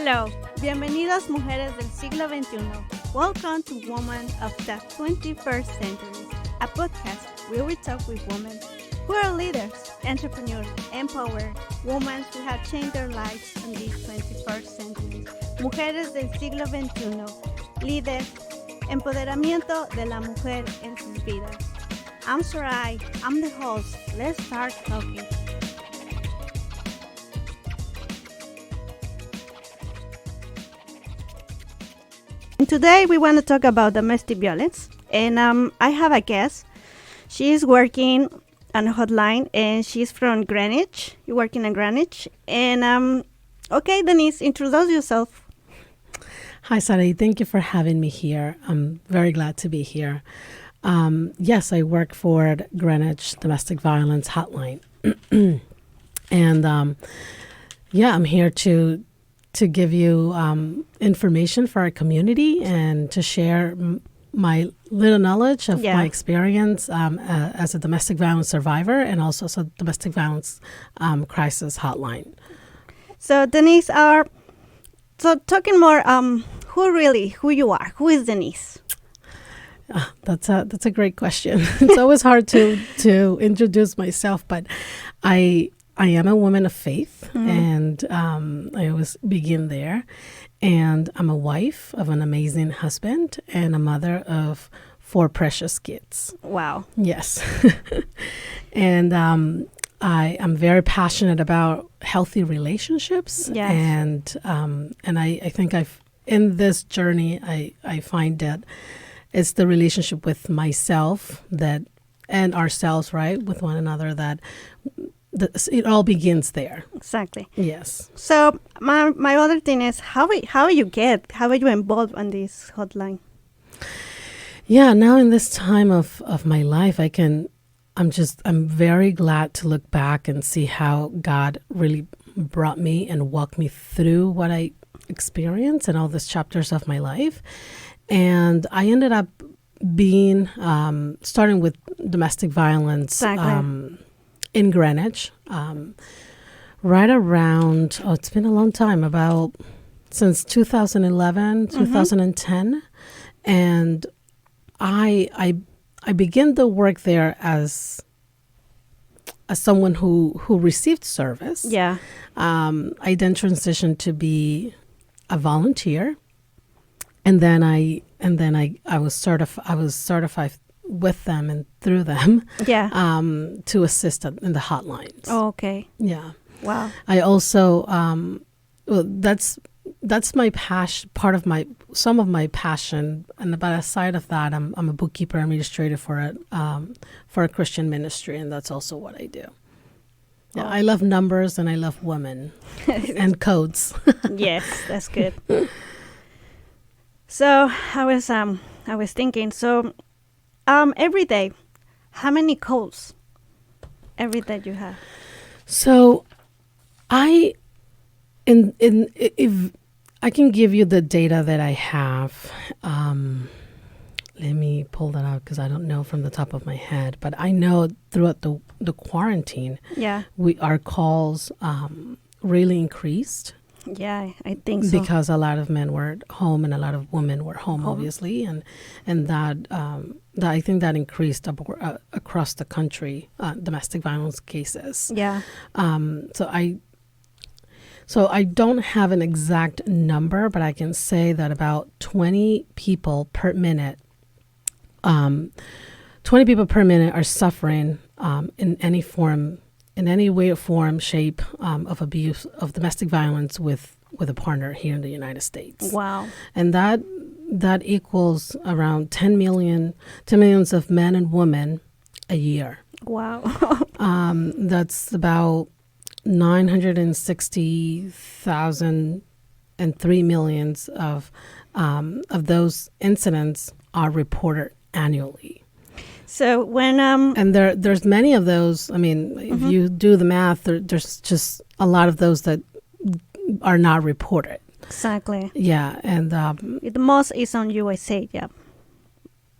Hello, bienvenidos mujeres del siglo XXI. Welcome to Women of the 21st Century, a podcast where we talk with women who are leaders, entrepreneurs, empowered women who have changed their lives in this 21st century. Mujeres del siglo XXI, líderes, empoderamiento de la mujer en sus vidas. I'm Sarai, I'm the host. Let's start talking. Today we want to talk about domestic violence, and I have a guest. She is working on a hotline, and she's from Greenwich. You're working in Greenwich, and okay, Denisse, introduce yourself. Hi, Sari. Thank you for having me here. I'm very glad to be here. Yes, I work for Greenwich Domestic Violence Hotline, and I'm here to give you information for our community and to share my little knowledge of my experience as a domestic violence survivor and also as a domestic violence crisis hotline. So Denisse, so talking more, who you are? Who is Denisse? That's a great question. It's always hard to introduce myself, but I am a woman of faith, and I always begin there. And I'm a wife of an amazing husband and a mother of 4 precious kids. Wow. Yes. And I am very passionate about healthy relationships. Yes. And I think in this journey, I find that it's the relationship with myself and ourselves, right, with one another that it all begins there. Exactly. Yes. So my other thing is how are you involved on this hotline? Yeah, now in this time of my life, I'm very glad to look back and see how God really brought me and walked me through what I experienced and all these chapters of my life. And I ended up being starting with domestic violence. Exactly. In Greenwich, right around, it's been a long time, since 2011, 2010. And I began to work there as someone who received service. Yeah. I then transitioned to be a volunteer. And then I was certified with them and through them, to assist in the hotlines. Oh, okay. Yeah. Wow. I also, that's my passion. Some of my passion, and but aside of that, I'm a bookkeeper administrator for a Christian ministry, and that's also what I do. Yeah, I love numbers and I love women and codes. Yes, that's good. So I was thinking. So. Every day, how many calls every day you have? So, if I can give you the data that I have, let me pull that out because I don't know from the top of my head. But I know throughout the quarantine, our calls really increased. Yeah, I think so. Because a lot of men were at home and a lot of women were home, obviously, and that I think that increased across the country domestic violence cases. Yeah. So I don't have an exact number, but I can say that about 20 people per minute. 20 people per minute are suffering in any form. In any way, form, shape of abuse, of domestic violence with a partner here in the United States. Wow. And that equals around 10 millions of men and women a year. Wow. That's about 960,000 and 3 million of those incidents are reported annually. So when and there's many of those. I mean, if you do the math, there's just a lot of those that are not reported. Exactly. Yeah, and the most is on USA. Yeah,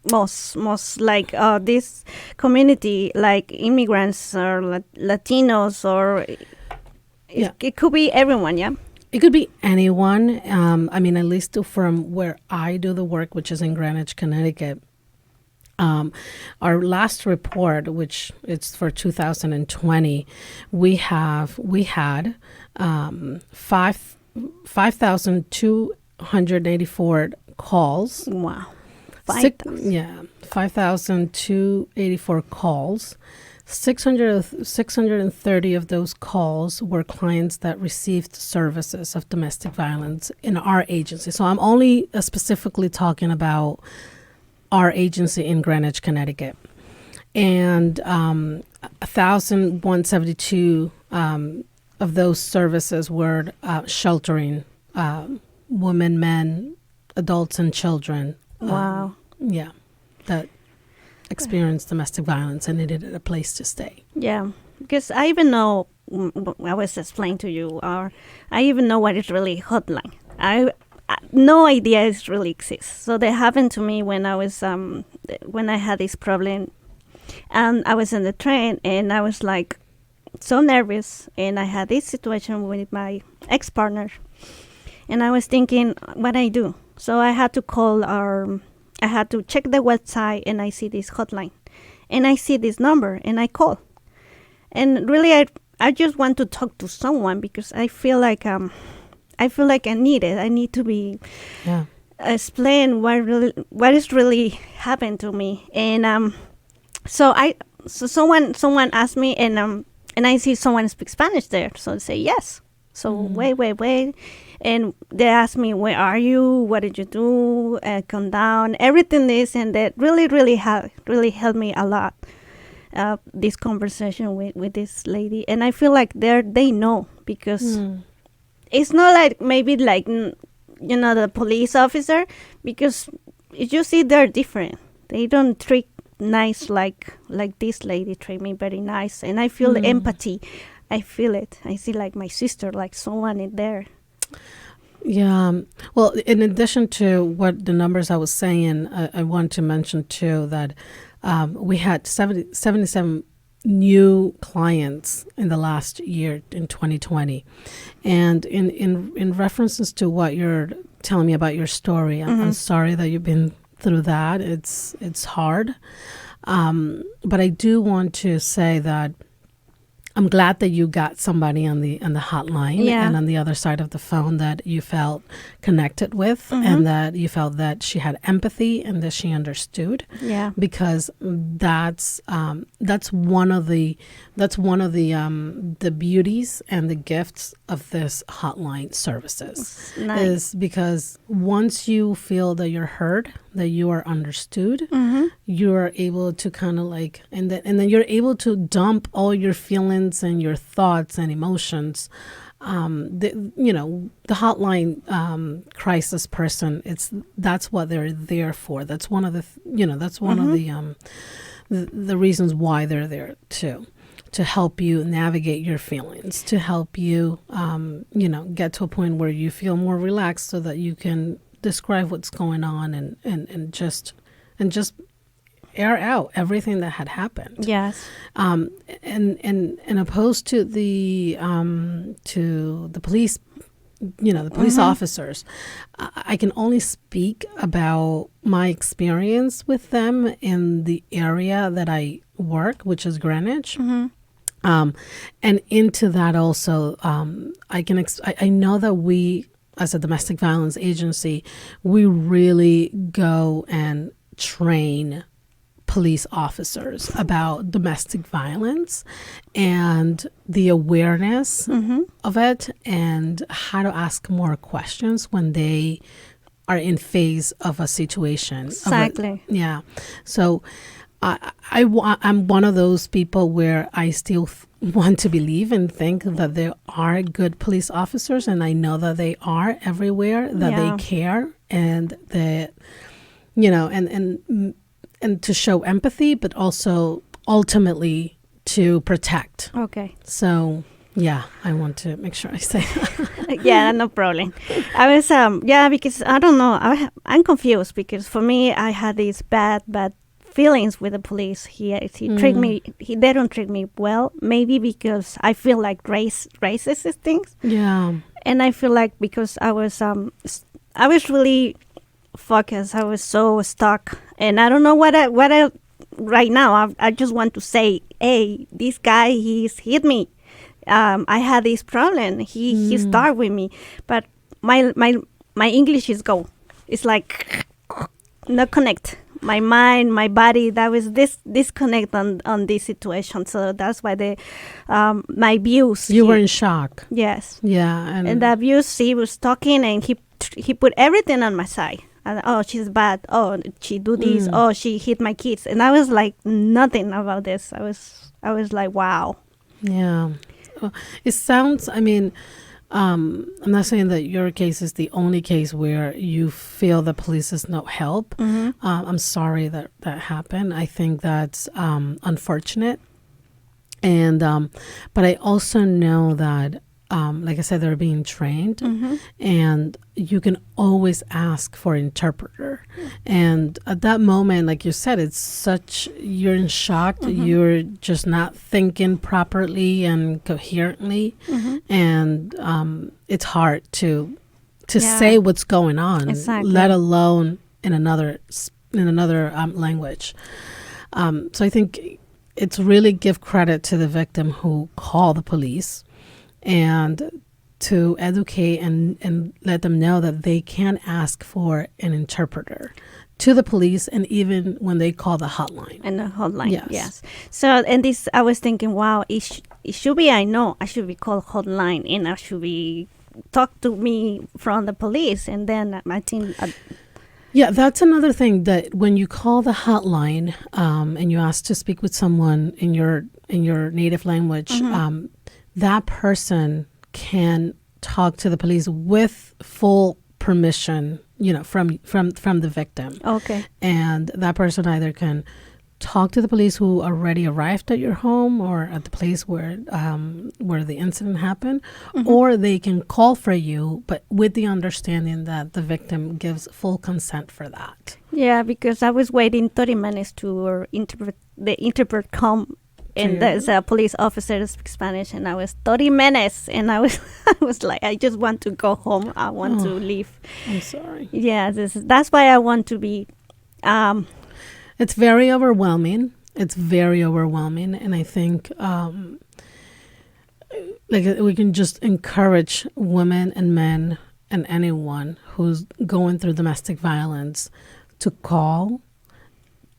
most like this community, like immigrants or Latinos, or it could be everyone. Yeah. It could be anyone. I mean, at least from where I do the work, which is in Greenwich, Connecticut. Our last report, which it's for 2020, we had 5,284 calls. Wow. 5,284 calls. 630 of those calls were clients that received services of domestic violence in our agency. So I'm only specifically talking about our agency in Greenwich, Connecticut. And 1,172 of those services were sheltering women, men, adults, and children. Wow. That experienced domestic violence and needed a place to stay. Yeah, because I even know, I was explaining to you, or I even know what is really hotline. I no idea it really exists. So that happened to me when I was when I had this problem, and I was in the train and I was like so nervous, and I had this situation with my ex-partner, and I was thinking what I do. So I had to call I had to check the website, and I see this hotline, and I see this number, and I call. And really, I just want to talk to someone because I feel like I need it. I need to be explain what is really happened to me. And so someone asked me, and I see someone speak Spanish there, so I say yes. So wait. And they asked me, where are you? What did you do? Come down. Everything is, and that really helped me a lot. This conversation with this lady. And I feel like they know, because it's not like maybe like, the police officer, because you see they're different. They don't treat nice like this lady treat me very nice. And I feel the empathy. I feel it. I see like my sister, like someone in there. Yeah. Well, in addition to what the numbers I was saying, I want to mention too that we had 77 new clients in the last year in 2020. And in references to what you're telling me about your story, I'm sorry that you've been through that. It's hard. But I do want to say that I'm glad that you got somebody on the hotline and on the other side of the phone that you felt connected with, and that you felt that she had empathy and that she understood. Yeah, because that's one of the beauties and the gifts of this hotline services. Nice. Is because once you feel that you're heard, that you are understood, you are able to kind of like, and then you're able to dump all your feelings and your thoughts and emotions. The hotline crisis person, that's what they're there for. That's one of the the reasons why they're there too, to help you navigate your feelings, to help you get to a point where you feel more relaxed so that you can describe what's going on and just air out everything that had happened. Yes. And opposed to the police, the police officers, I can only speak about my experience with them in the area that I work, which is Greenwich. And into that also, I know that we, as a domestic violence agency, we really go and train police officers about domestic violence and the awareness of it, and how to ask more questions when they are in phase of a situation. Exactly. So I'm one of those people where I still want to believe and think that there are good police officers, and I know that they are everywhere, that they care, and that, and to show empathy, but also ultimately to protect. Okay. So, yeah, I want to make sure I say that. Yeah, no problem. I was, because I don't know. I'm confused because for me, I had these bad feelings with the police. He treat me. They don't treat me well. Maybe because I feel like racist things. Yeah. And I feel like because I was really focused. I was so stuck, and I don't know what I right now. I just want to say, hey, this guy, he's hit me. I had this problem. He started with me, but my English is go. It's like no connect. My mind, my body, that was this disconnect on this situation. So that's why my views. You were in shock. Yes. Yeah, and the abuse, he was talking, and he put everything on my side. And, oh, she's bad. Oh, she do this. Oh, she hit my kids. And I was like nothing about this. I was like, wow. Yeah. Well, it sounds, I mean, I'm not saying that your case is the only case where you feel the police is no help. I'm sorry that happened. I think that's unfortunate. And but I also know that, like I said, they're being trained, and you can always ask for an interpreter. And at that moment, like you said, you're in shock. You're just not thinking properly and coherently, and it's hard to say what's going on, let alone in another language. So I think it's really give credit to the victim who called the police, and to educate and let them know that they can ask for an interpreter to the police, and even when they call the hotline. And the hotline, yes. So, and this, I was thinking, wow, it should be, I should be called hotline, and I should be talk to me from the police, and then I think... yeah, that's another thing, that when you call the hotline and you ask to speak with someone in your native language, that person can talk to the police with full permission, from the victim. Okay. And that person either can talk to the police who already arrived at your home or at the place where the incident happened, or they can call for you, but with the understanding that the victim gives full consent for that. Yeah, because I was waiting 30 minutes to the interpreter come, and there's a police officer that speaks Spanish, and I was 30 minutes, and I was like, I just want to go home. I want to leave. I'm sorry. Yeah, that's why I want to be... It's very overwhelming. And I think we can just encourage women and men and anyone who's going through domestic violence to call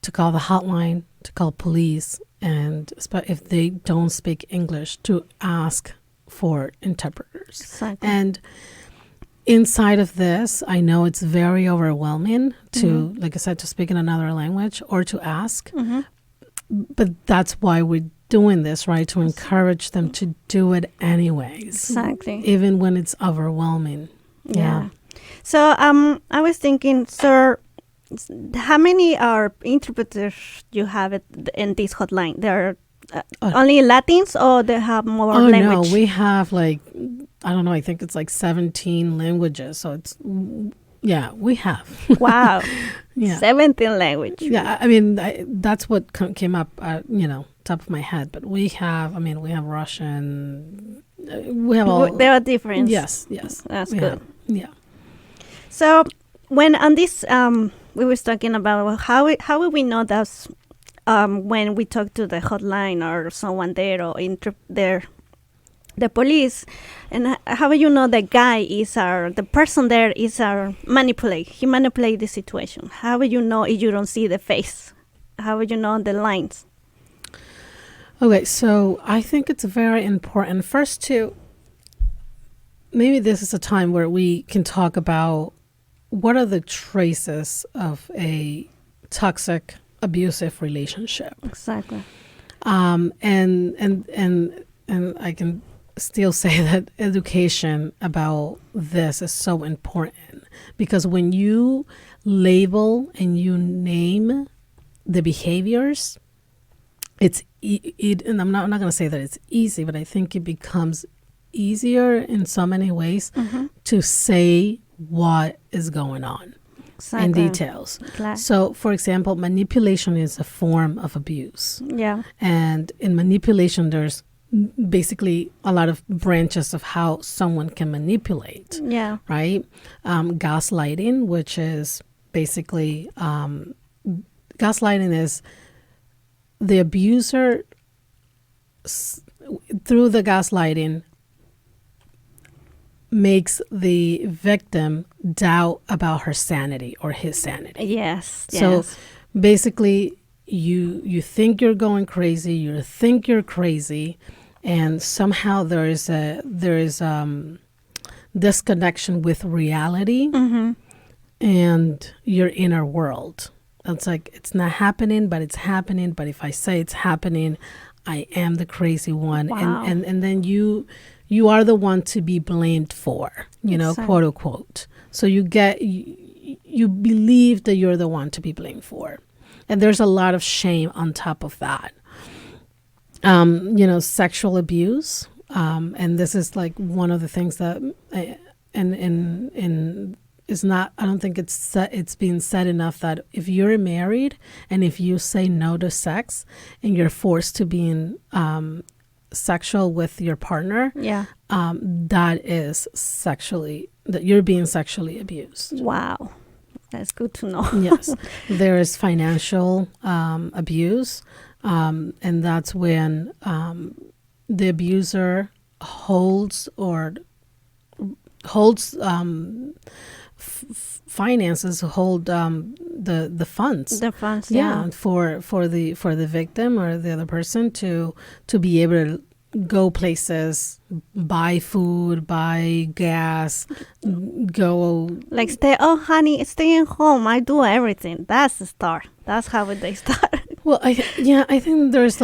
the hotline, to call police, and if they don't speak English, to ask for interpreters. Exactly. And inside of this, I know it's very overwhelming to, like I said, to speak in another language or to ask. But that's why we're doing this, right? To encourage them to do it anyways. Exactly. Even when it's overwhelming. Yeah. So I was thinking, sir, how many interpreters you have in this hotline? There are only Latins, or they have more language? Oh, no, we have I don't know, I think it's 17 languages. So it's, we have. Wow. 17 language. Yeah, I mean, that's what came up, top of my head. But we have Russian. We have all. There are different. Yes. That's good. Yeah. So when on this, we was talking about how will we know that when we talk to the hotline or someone there or the police, and how will you know the guy the person there is he manipulate the situation? How will you know if you don't see the face? How will you know the lines? Okay, so I think it's very important first maybe this is a time where we can talk about what are the traces of a toxic, abusive relationship. Exactly. And I can still say that education about this is so important, because when you label and you name the behaviors, and I'm not going to say that it's easy, but I think it becomes easier in so many ways to say what is going on in details. So, for example, manipulation is a form of abuse. Yeah. And in manipulation, there's basically a lot of branches of how someone can manipulate. Yeah. Right? Gaslighting, which is basically gaslighting is the abuser through the gaslighting makes the victim doubt about her sanity or his sanity. Yes. So basically you think you're going crazy, you think you're crazy, and somehow there is disconnection with reality and your inner world. It's like it's not happening, but it's happening. But if I say it's happening, I am the crazy one. Wow. And then you are the one to be blamed for, quote unquote. So you believe that you're the one to be blamed for. And there's a lot of shame on top of that. Sexual abuse. And this is like one of the things that is not, I don't think it's being said enough that if you're married and if you say no to sex and you're forced to be sexual with your partner, that you're being sexually abused. Wow. That's good to know. Yes. There is financial abuse, and that's when the abuser holds finances, hold the funds. The funds, for the victim or the other person to be able to go places, buy food, buy gas, go like honey, stay at home. I do everything. That's the start. That's how they start. Well, I think there's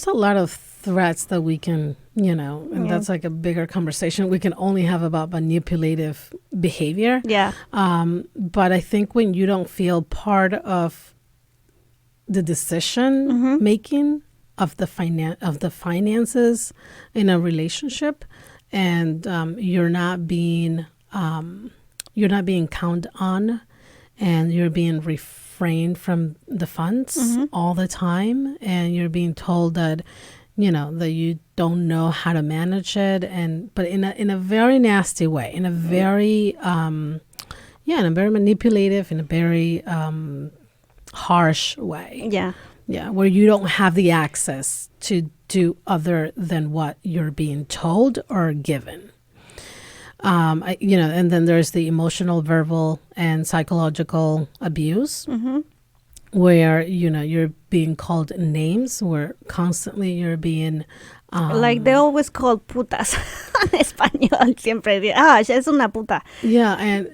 a lot of threats that we can, and that's like a bigger conversation we can only have about manipulative behavior. Yeah. But I think when you don't feel part of the decision making of the finances in a relationship, and you're not being counted on, and you're being refrained from the funds all the time, and you're being told that that you don't know how to manage it, but in a very nasty way, in a very in a very manipulative, in a very harsh way. Yeah, where you don't have the access to do other than what you're being told or given. And then there's the emotional, verbal, and psychological abuse, where you're being called names, where constantly you're being like they always call putas en español. Siempre ella es una puta. Yeah, and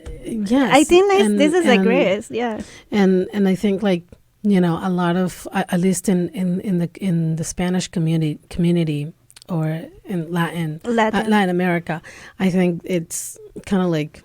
yes, I think this is the greatest. Yeah, and I think a lot of, at least in the Spanish community or in Latin America, I think it's kind of like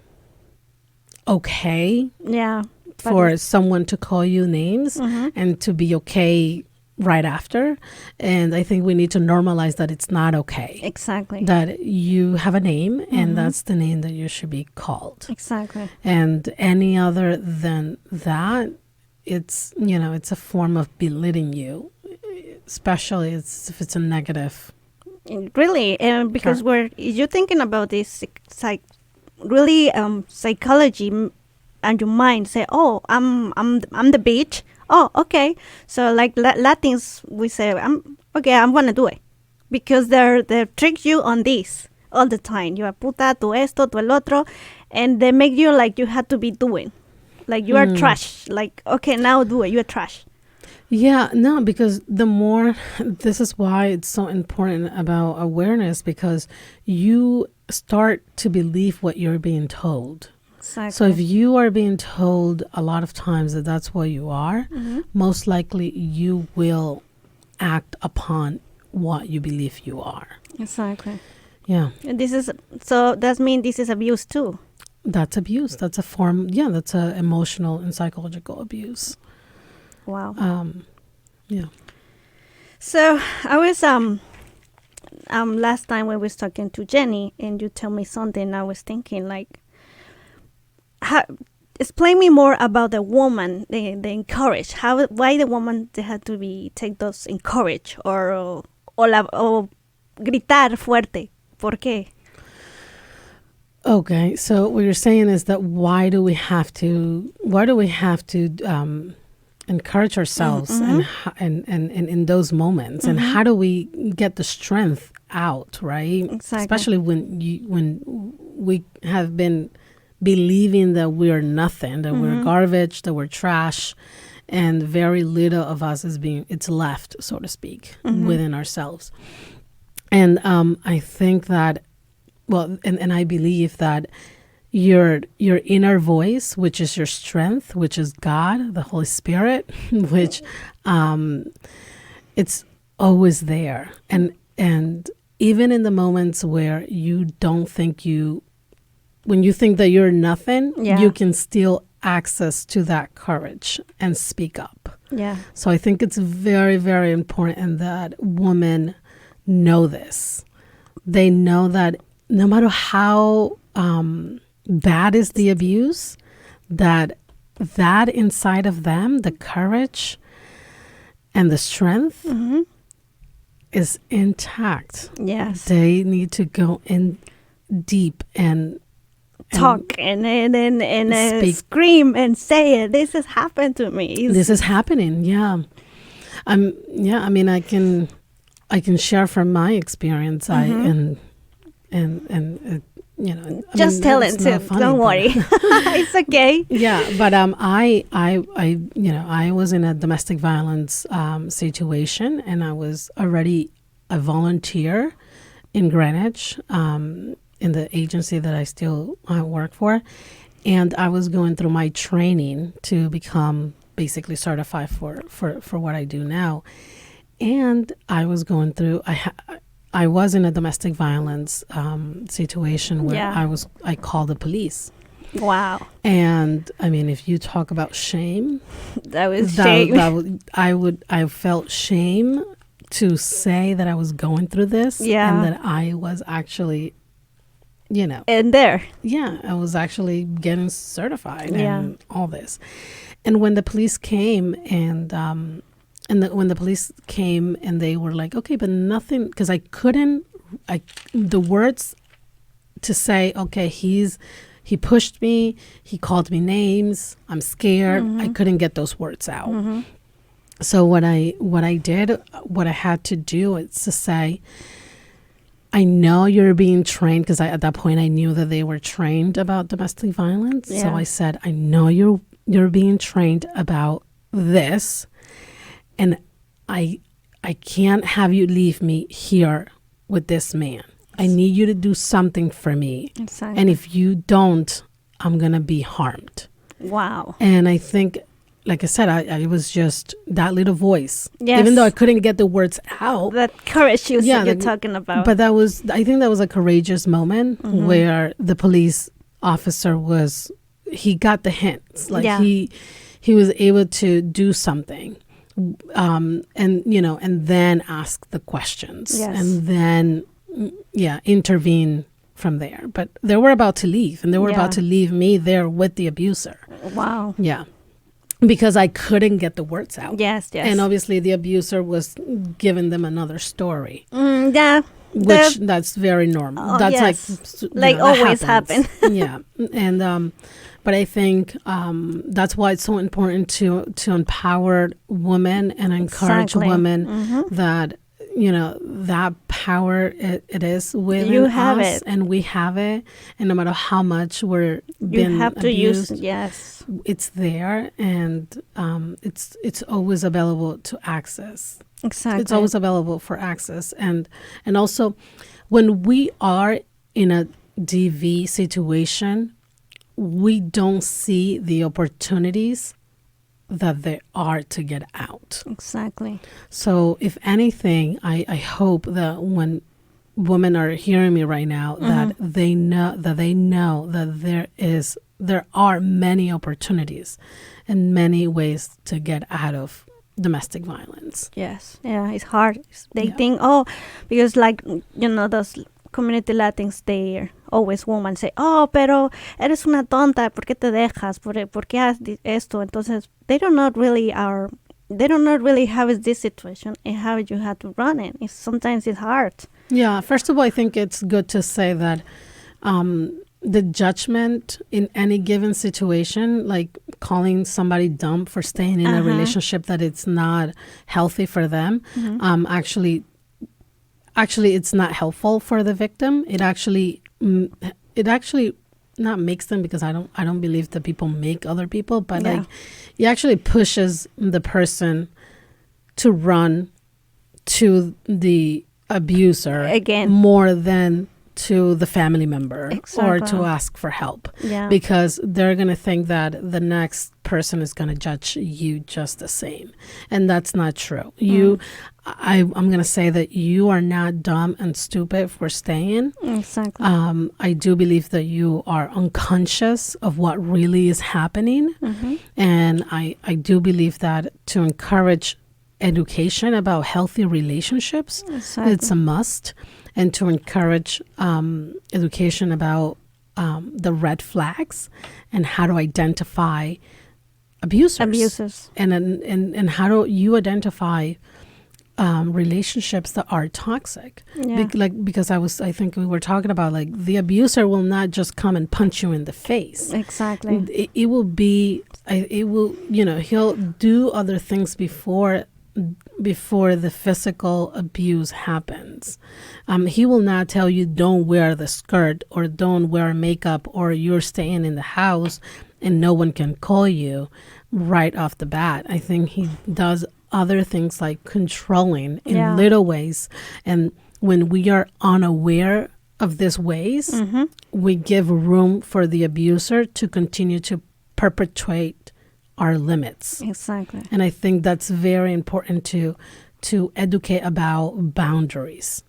okay. Yeah. For someone to call you names and to be okay right after. And I think we need to normalize that it's not okay. Exactly. That you have a name and that's the name that you should be called. Exactly. And any other than that, it's, it's a form of belittling you, especially if it's a negative. Really, because you're thinking about this really psychology, and your mind say, oh, I'm the bitch. Oh, okay. So like Latins, we say, I'm gonna do it, because they trick you on this all the time. You are puta, tu esto, tu el otro, and they make you like you have to be doing, like you are trash. Like, okay, now do it. You are trash. Yeah, no, because this is why it's so important about awareness, because you start to believe what you're being told. Exactly. So if you are being told a lot of times that that's what you are, most likely you will act upon what you believe you are. Exactly. Yeah. And that means this is abuse too. That's abuse. That's a form. Yeah, that's a emotional and psychological abuse. Wow. Yeah. So I was last time when we was talking to Jenny and you tell me something, I was thinking like, explain me more about the woman, the encourage. Why the woman they had to take those encourage, or o gritar fuerte. ¿Por qué? Okay, so what you're saying is that why do we have to encourage ourselves and in those moments, and how do we get the strength out, right? Exactly. Especially when we have been believing that we're nothing, that we're garbage, that we're trash, and very little of us it's left, so to speak, within ourselves. And I think that, well, and I believe that your inner voice, which is your strength, which is God, the Holy Spirit, which it's always there. And even in the moments where you don't think when you think that you're nothing, you can still access to that courage and speak up. Yeah. So I think it's very, very important that women know this. They know that no matter how bad is the abuse, that inside of them, the courage and the strength is intact. Yes. They need to go in deep and talk and speak. Scream and say it. This has happened to me. This is happening. Yeah. I mean, I can share from my experience. Just tell it too. Don't worry. It's okay. Yeah, but I was in a domestic violence situation, and I was already a volunteer in Greenwich, in the agency that I still work for, and I was going through my training to become basically certified for what I do now, and I was going through. I was in a domestic violence situation where I called the police. Wow. And I mean, if you talk about shame, shame. I felt shame to say that I was going through this, and that I was actually, and there. Yeah, I was actually getting certified and all this. And when the police came when the police came and they were like, okay, but nothing, because the words to say, okay, he pushed me, he called me names, I'm scared. I couldn't get those words out. So what I had to do is to say, I know you're being trained, because at that point I knew that they were trained about domestic violence. Yeah. So I said, I know you're being trained about this, and I can't have you leave me here with this man. I need you to do something for me. Exactly. And if you don't, I'm going to be harmed. Wow. And I think, like I said, I was just that little voice. Yes. Even though I couldn't get the words out. That courage you're talking about. But I think that was a courageous moment where the police officer he got the hints. Like he was able to do something. And then ask the questions, and then intervene from there. But they were about to leave, and they were about to leave me there with the abuser. Wow. Yeah, because I couldn't get the words out. Yes. And obviously the abuser was giving them another story. Which that's very normal. That's like always happen. Yeah, and but I think that's why it's so important to empower women and encourage women that that power it is within us, and we have it, and no matter how much we're being abused, it's there, and it's always available to access. Exactly. It's always available for access. And also, when we are in a DV situation, we don't see the opportunities that there are to get out. Exactly. So if anything, I hope that when women are hearing me right now, that they know that there are many opportunities and many ways to get out of domestic violence. Yes. Yeah, it's hard. They think, because those community Latins, they always women say, pero eres una tonta, ¿por qué te dejas? ¿Por qué haces esto? Entonces, they don't know really our they don't know really how is this situation and how you have to run it. Sometimes it's hard. Yeah, first of all, I think it's good to say that the judgment in any given situation, like calling somebody dumb for staying in a relationship that it's not healthy for them, actually it's not helpful for the victim. It actually not makes them, because I don't believe that people make other people, but like it actually pushes the person to run to the abuser again more than to the family member or to ask for help, because they're going to think that the next person is going to judge you just the same, and that's not true. I'm going to say that you are not dumb and stupid for staying. Exactly. I do believe that you are unconscious of what really is happening, and I do believe that to encourage education about healthy relationships, it's a must. And to encourage education about the red flags and how to identify abusers. And how do you identify relationships that are toxic? Because I think we were talking about, like, the abuser will not just come and punch you in the face. Exactly. It will be, he'll do other things before the physical abuse happens. He will not tell you don't wear the skirt or don't wear makeup or you're staying in the house and no one can call you right off the bat. I think he does other things like controlling in little ways. And when we are unaware of these ways, we give room for the abuser to continue to perpetuate our limits. Exactly. And I think that's very important to educate about boundaries.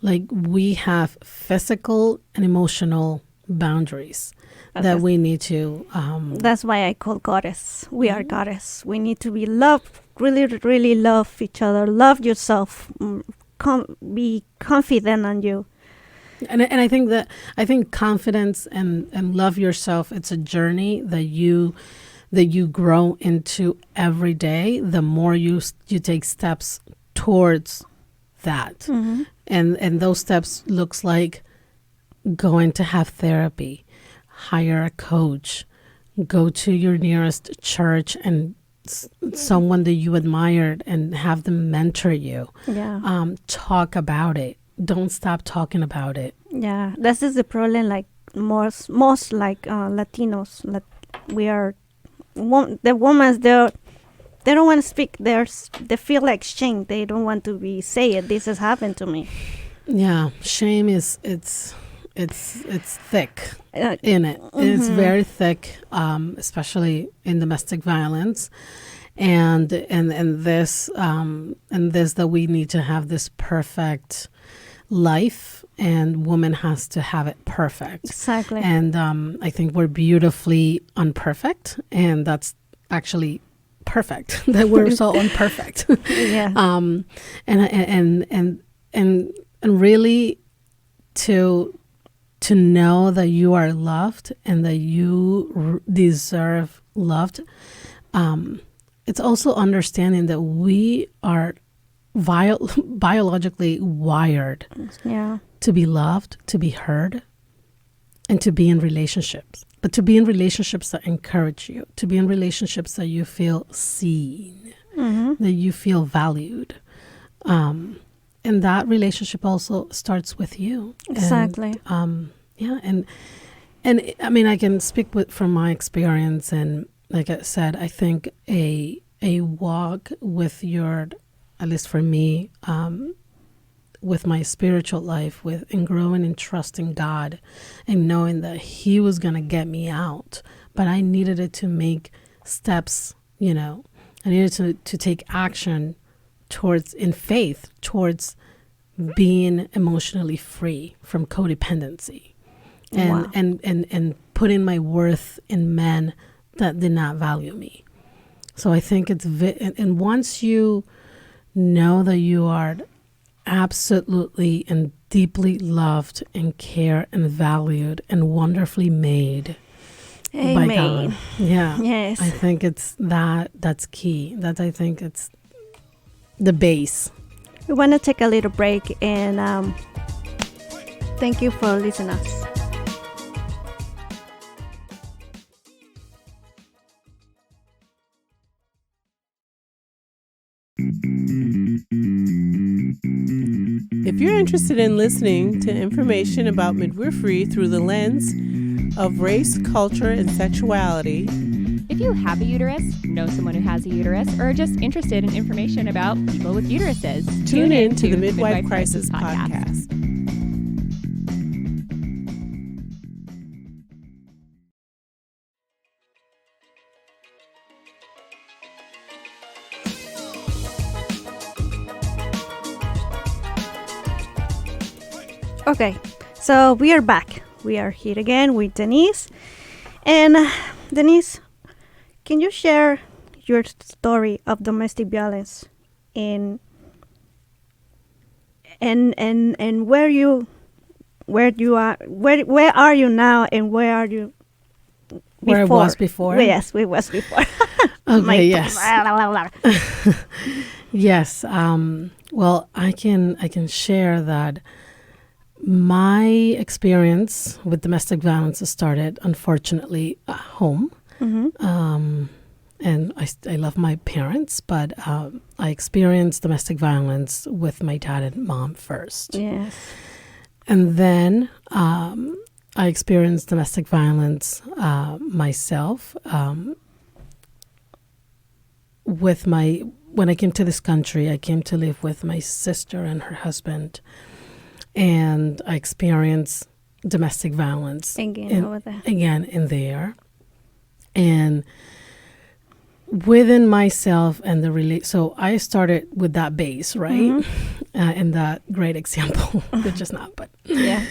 Like, we have physical and emotional boundaries that we need to... that's why I call goddess. We are goddess. We need to be loved, really, really love each other. Love yourself. Be confident on you. And I think confidence and love yourself, it's a journey that you grow into every day, the more you take steps towards that. And those steps looks like going to have therapy, hire a coach, go to your nearest church and someone that you admired and have them mentor you. Talk about it. Don't stop talking about it. This is the problem, like most like Latinos, we are the women, they don't want to speak. They feel like shame. They don't want to say it. This has happened to me. Shame is it's thick in it. It's very thick, especially in domestic violence, and this that we need to have this perfect life, and woman has to have it perfect. Exactly. And I think we're beautifully unperfect, and that's actually perfect that we're so imperfect. And really to know that you are loved and that you deserve loved. It's also understanding that we are biologically wired to be loved, to be heard, and to be in relationships. But to be in relationships that encourage you, to be in relationships that you feel seen, that you feel valued. And that relationship also starts with you. Exactly. And I mean, I can speak from my experience, and like I said, I think a walk with your, at least for me, with my spiritual life, in growing and trusting God and knowing that He was going to get me out, but I needed it to make steps, I needed to take action in faith towards being emotionally free from codependency and putting my worth in men that did not value me. So I think and once you know that you are absolutely and deeply loved and cared and valued and wonderfully made, by God. Amen. Yeah. Yes. I think it's that's key. I think it's the base. We want to take a little break and thank you for listening us. If you're interested in listening to information about midwifery through the lens of race, culture, and sexuality, if you have a uterus, know someone who has a uterus, or are just interested in information about people with uteruses, tune in to the Midwife Crisis Podcast. Okay, so we are back. We are here again with Denisse. And Denisse, can you share your story of domestic violence and where you are you now and where are you before? Where I was before? Yes, we was before. Okay, yes. Yes. Well, I can share that my experience with domestic violence started, unfortunately, at home. Mm-hmm. And I love my parents, but I experienced domestic violence with my dad and mom first. Yes. And then I experienced domestic violence myself when I came to this country. I came to live with my sister and her husband, and I experienced domestic violence Again over there. Again in there, and within myself and so I started with that base, right? Mm-hmm. And that great example, which is not, but Yeah.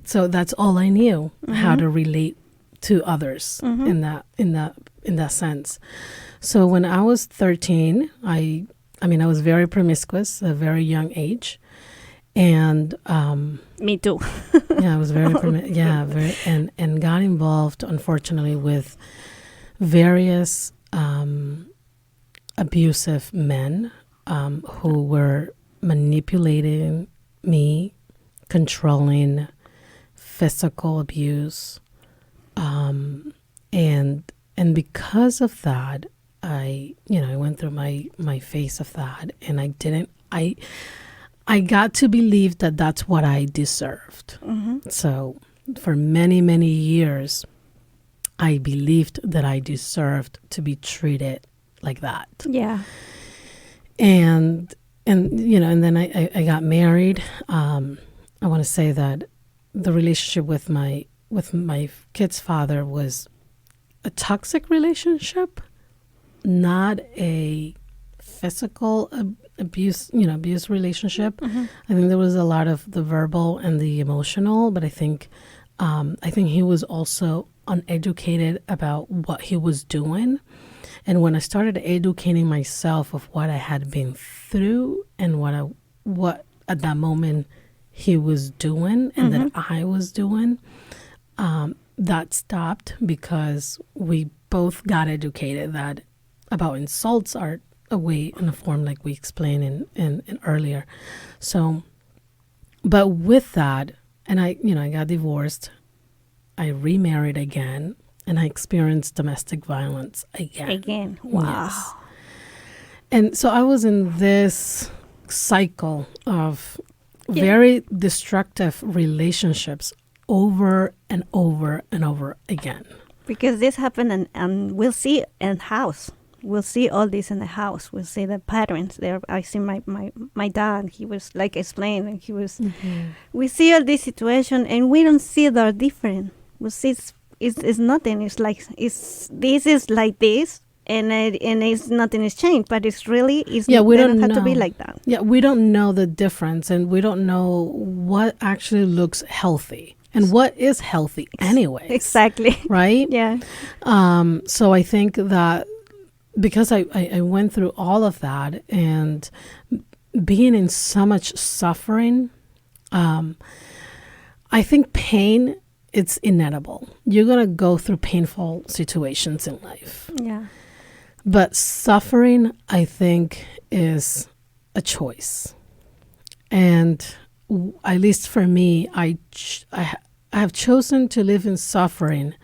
So that's all I knew, Mm-hmm. how to relate to others Mm-hmm. in that sense. So when I was 13, I was very promiscuous at a very young age, and Me too. yeah, I was very and got involved, unfortunately, with various abusive men who were manipulating me, controlling, physical abuse, and because of that, I went through my phase of that, and I got to believe that that's what I deserved. Mm-hmm. So for many, many years, I believed that I deserved to be treated like that. Yeah. And then I got married. I want to say that the relationship with my kid's father was a toxic relationship, not a physical abuse relationship. Mm-hmm. I think there was a lot of the verbal and the emotional, but I think he was also uneducated about what he was doing. And when I started educating myself of what I had been through and what at that moment he was doing and that I was doing, that stopped, because we both got educated that about insults are a way and a form, like we explained in earlier. So, but with that, and I got divorced, I remarried again, and I experienced domestic violence again. Again. Wow. Yes. And so I was in this cycle of very destructive relationships over and over and over again. Because this happened, and we'll see in house. We'll see all this in the house. We'll see the patterns there. I see my dad. He was like explaining. He was. Mm-hmm. We see all this situation, and we don't see they're different. We see it's nothing. It's like this is like this, and it's nothing is changed. But it's really we they don't have know. to be like that. Yeah, we don't know the difference, and we don't know what actually looks healthy and what is healthy anyway. Exactly. Right? Yeah. So I think that because I went through all of that and being in so much suffering, I think pain it's inevitable. You're going to go through painful situations in life. Yeah. But suffering, I think, is a choice. And at least for me, I have chosen to live in suffering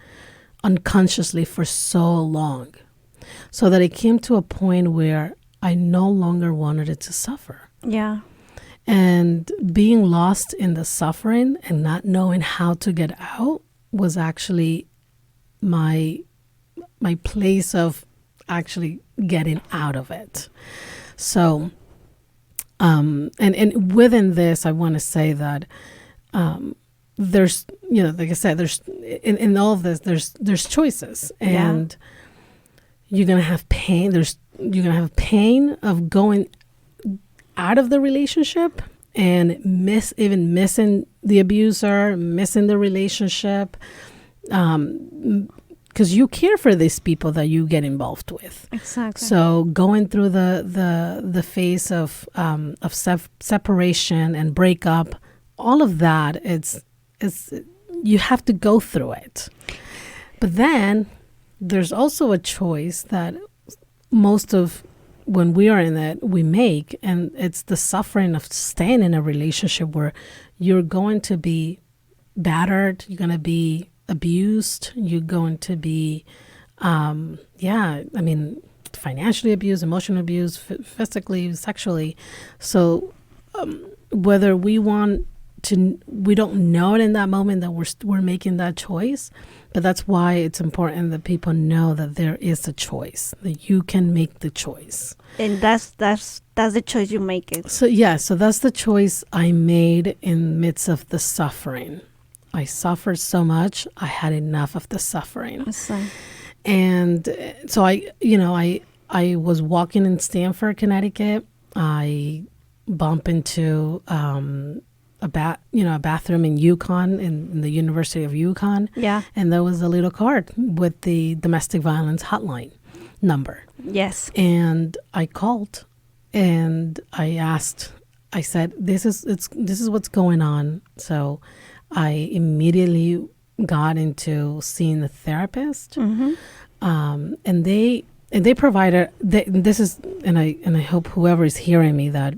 unconsciously for so long, so that it came to a point where I no longer wanted it to suffer. Yeah. And being lost in the suffering and not knowing how to get out was actually my place of actually getting out of it. So, and within this, I want to say that there's, like I said, there's in all of this, there's choices, and you're gonna have pain. You're gonna have pain of going out of the relationship and missing the abuser, missing the relationship, because you care for these people that you get involved with. Exactly. So going through the phase of separation and breakup, all of that, it's you have to go through it. But then there's also a choice that most of when we are in it, we make, and it's the suffering of staying in a relationship where you're going to be battered, you're going to be abused, you're going to be, financially abused, emotionally abused, physically, sexually. So whether we want to, we don't know it in that moment that we're making that choice. But that's why it's important that people know that there is a choice, that you can make the choice. And that's the choice you make it. So so that's the choice I made in midst of the suffering. I suffered so much, I had enough of the suffering. Awesome. And so I was walking in Stamford, Connecticut. I bumped into a bathroom in Yukon, in the University of Yukon. Yeah. And there was a little card with the domestic violence hotline number. Yes. And I called and I said, this is what's going on. So I immediately got into seeing a therapist. Mm-hmm. And they provided, and I hope whoever is hearing me that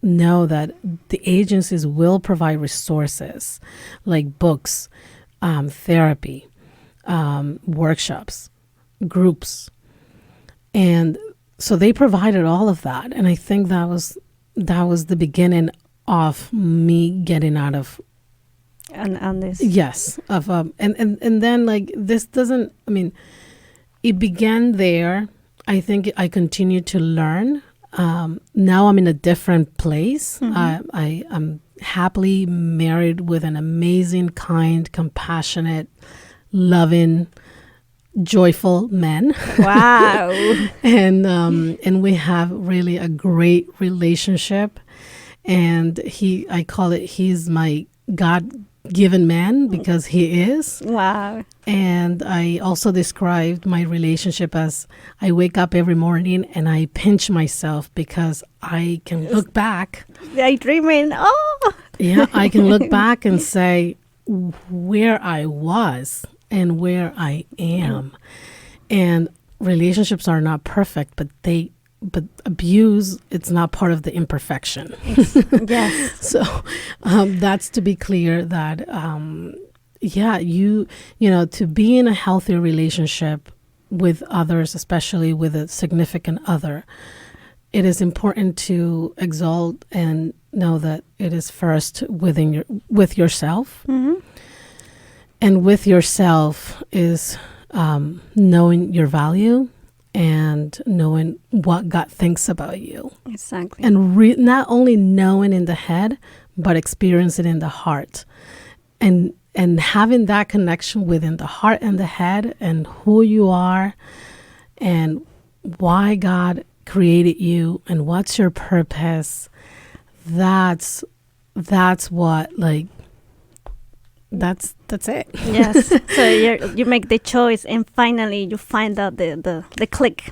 know that the agencies will provide resources like books, therapy, workshops, groups. And so they provided all of that. And I think that was the beginning of me getting out of and this. Yes. And then like this doesn't, it began there. I think I continued to learn. Now I'm in a different place. Mm-hmm. I'm happily married with an amazing, kind, compassionate, loving, joyful man. Wow. And we have really a great relationship. And I call it, he's my God-given man because he is. Wow. And I also described my relationship as I wake up every morning and I pinch myself because I can look back. Daydreaming. Oh. Yeah, I can look back and say where I was and where I am. And relationships are not perfect, but abuse, it's not part of the imperfection. Yes. So that's to be clear that, to be in a healthy relationship with others, especially with a significant other, it is important to exalt and know that it is first with yourself. Mm-hmm. And with yourself is knowing your value and knowing what God thinks about you. Exactly. And not only knowing in the head, but experiencing in the heart. And having that connection within the heart and the head and who you are and why God created you and what's your purpose. That's what, like, that's it. Yes. So you make the choice and finally you find out the click.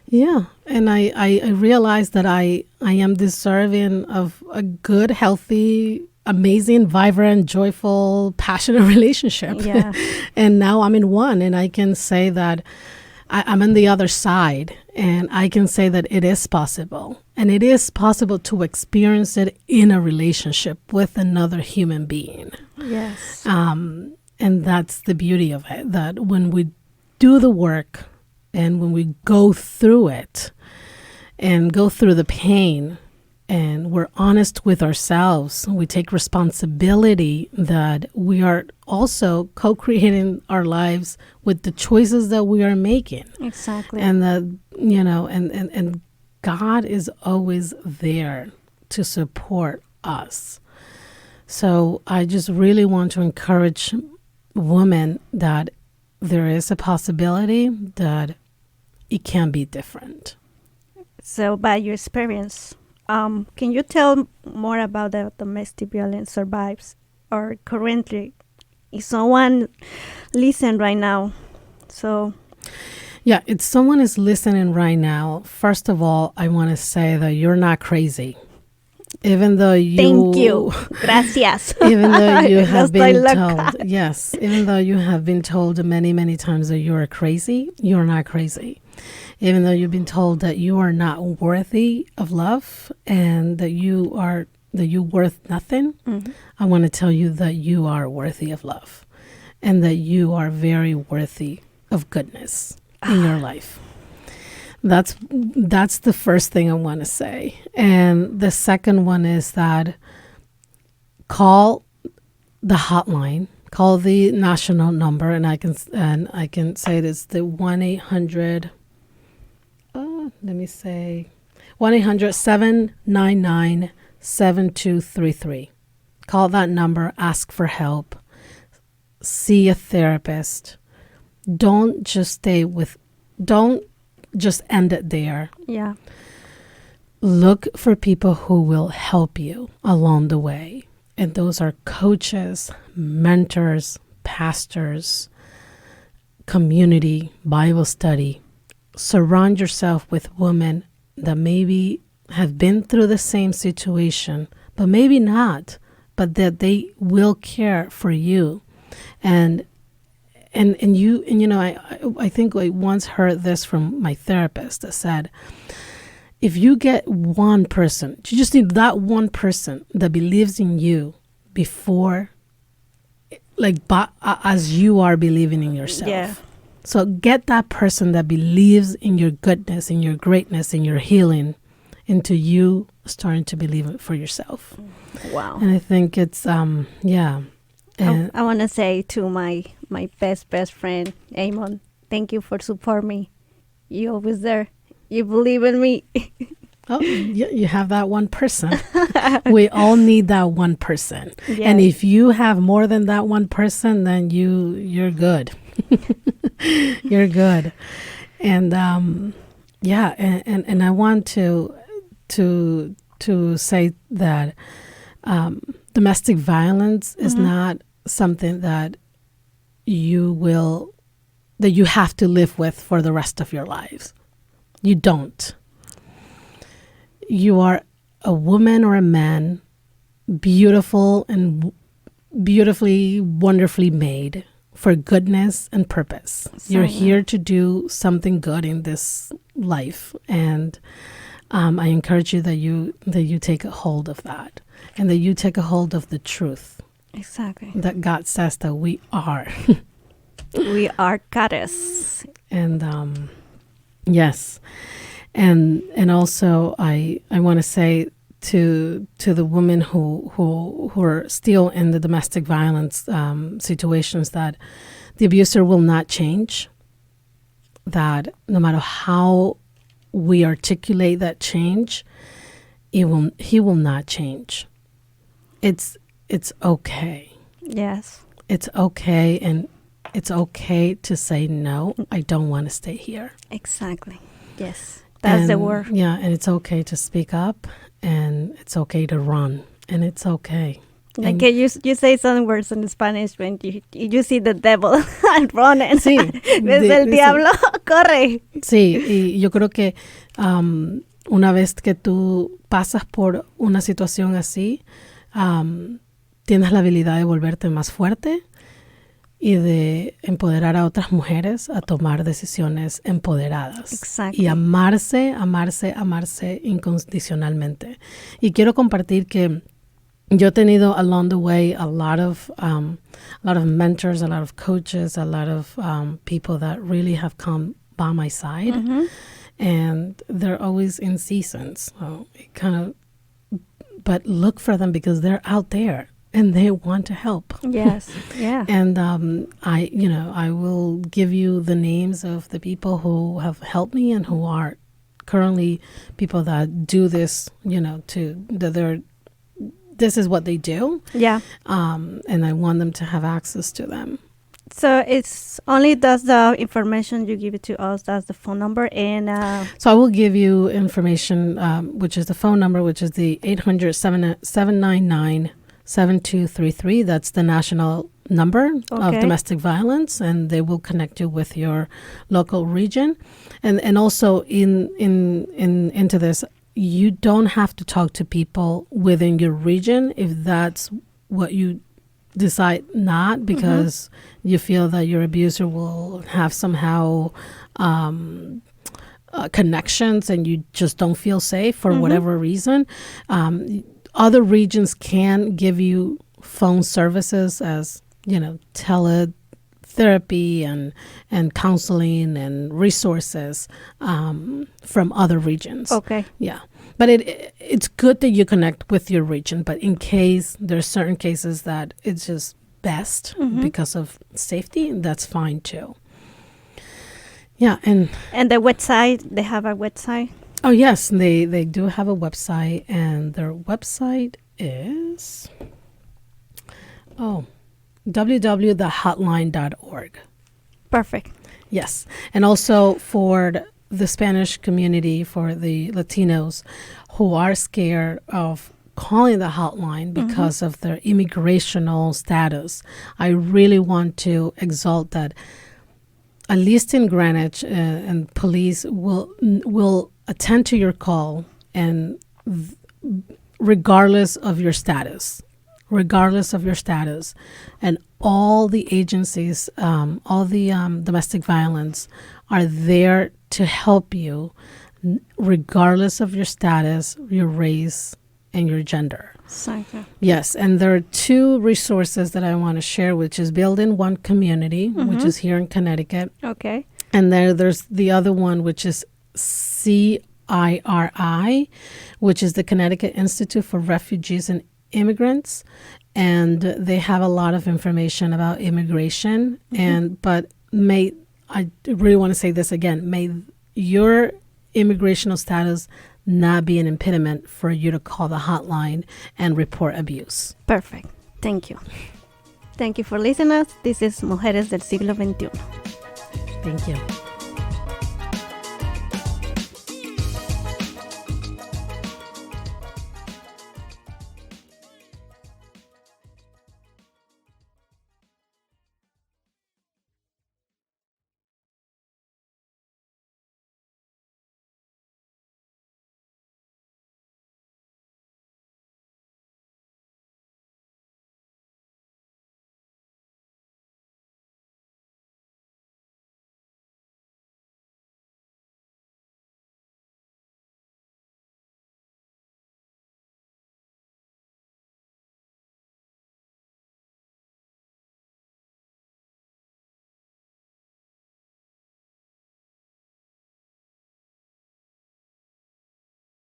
Yeah. And I realized that I am deserving of a good, healthy amazing, vibrant, joyful, passionate relationship. Yeah. And now I'm in one, and I can say that I'm on the other side, and I can say that it is possible. And it is possible to experience it in a relationship with another human being. Yes. And that's the beauty of it, that when we do the work and when we go through it and go through the pain, and we're honest with ourselves, we take responsibility that we are also co-creating our lives with the choices that we are making. Exactly. And that, you know, and God is always there to support us. So I just really want to encourage women that there is a possibility that it can be different. So, by your experience, can you tell more about the domestic violence survives or currently? If someone listen right now, so Yeah, if someone is listening right now, first of all, I want to say that you're not crazy. Even though you... Thank you. Gracias. Even though you have Estoy been loca. told... Yes, even though you have been told many, many times that you are crazy, you're not crazy. Even though you've been told that you are not worthy of love and that you're worth nothing, I want to tell you that you are worthy of love and that you are very worthy of goodness in your life. That's the first thing I want to say. And the second one is that call the hotline, call the national number, and I can say it is the 1-800. Let me say 1-800-799-7233. Call that number, ask for help, see a therapist. Don't just end it there. Yeah. Look for people who will help you along the way. And those are coaches, mentors, pastors, community, Bible study. Surround yourself with women that maybe have been through the same situation, but maybe not, but that they will care for you. And you know, I think I once heard this from my therapist that said, if you get one person, you just need that one person that believes in you before, as you are believing in yourself. Yeah. So get that person that believes in your goodness, in your greatness, in your healing, into you starting to believe it for yourself. Wow. And I think it's, yeah. And I want to say to my best friend, Amon, thank you for support me. You always there. You believe in me. oh, you have that one person. We all need that one person. Yes. And if you have more than that one person, then you're good. You're good. And yeah, and I want to say that domestic violence is not something that you have to live with for the rest of your lives. You don't. You are a woman or a man, beautiful and beautifully, wonderfully made for goodness and purpose. You're here to do something good in this life, and I encourage you that you take a hold of that, and that you take a hold of the truth. Exactly. That God says that we are. We are goddess. And yes, and also I want to say to the women who are still in the domestic violence situations that the abuser will not change. That no matter how we articulate that change, he will not change. It's okay. Yes. It's okay, and it's okay to say no. I don't want to stay here. Exactly. Yes. That's the word. Yeah, and it's okay to speak up, and it's okay to run, and it's okay. Like you say some words in Spanish when you see the devil and run and sí, ves el diablo, corre. Sí, y yo creo que una vez que tú pasas por una situación así, tienes la habilidad de volverte más fuerte y de empoderar a otras mujeres a tomar decisiones empoderadas. Exactly. Y amarse incondicionalmente. Y quiero compartir que yo he tenido along the way a lot of mentors, a lot of coaches, a lot of people that really have come by my side. Mm-hmm. And they're always in seasons. So but look for them because they're out there and they want to help. Yes. Yeah. And I will give you the names of the people who have helped me and who are currently people that do this, this is what they do. Yeah. And I want them to have access to them. So it's only that's the information you give it to us. That's the phone number. And so I will give you information, which is the phone number, which is the 800-799-7233. That's the national number of domestic violence, and they will connect you with your local region. And also into this, you don't have to talk to people within your region if that's what you decide not, because you feel that your abuser will have somehow connections and you just don't feel safe for whatever reason. Other regions can give you phone services as, teletherapy and counseling and resources from other regions. okay. Yeah. But it's good that you connect with your region. But in case there's certain cases that it's just best because of safety, that's fine too. Yeah. And And the website, they have a website. oh, yes, they do have a website, and their website is www.thehotline.org. Perfect. Yes. And also for the Spanish community, for the Latinos who are scared of calling the hotline because of their immigrational status, I really want to exalt that, at least in Greenwich, and police will attend to your call, and regardless of your status, and all the agencies, all the domestic violence are there to help you, regardless of your status, your race, and your gender. Exactly. Yes, and there are two resources that I want to share, which is Build in One Community, which is here in Connecticut. Okay. And there's the other one, which is CIRI, which is the Connecticut Institute for Refugees and Immigrants. And they have a lot of information about immigration. But I really want to say this again, may your immigrational status not be an impediment for you to call the hotline and report abuse. Perfect. Thank you. Thank you for listening. This is Mujeres del Siglo XXI. Thank you.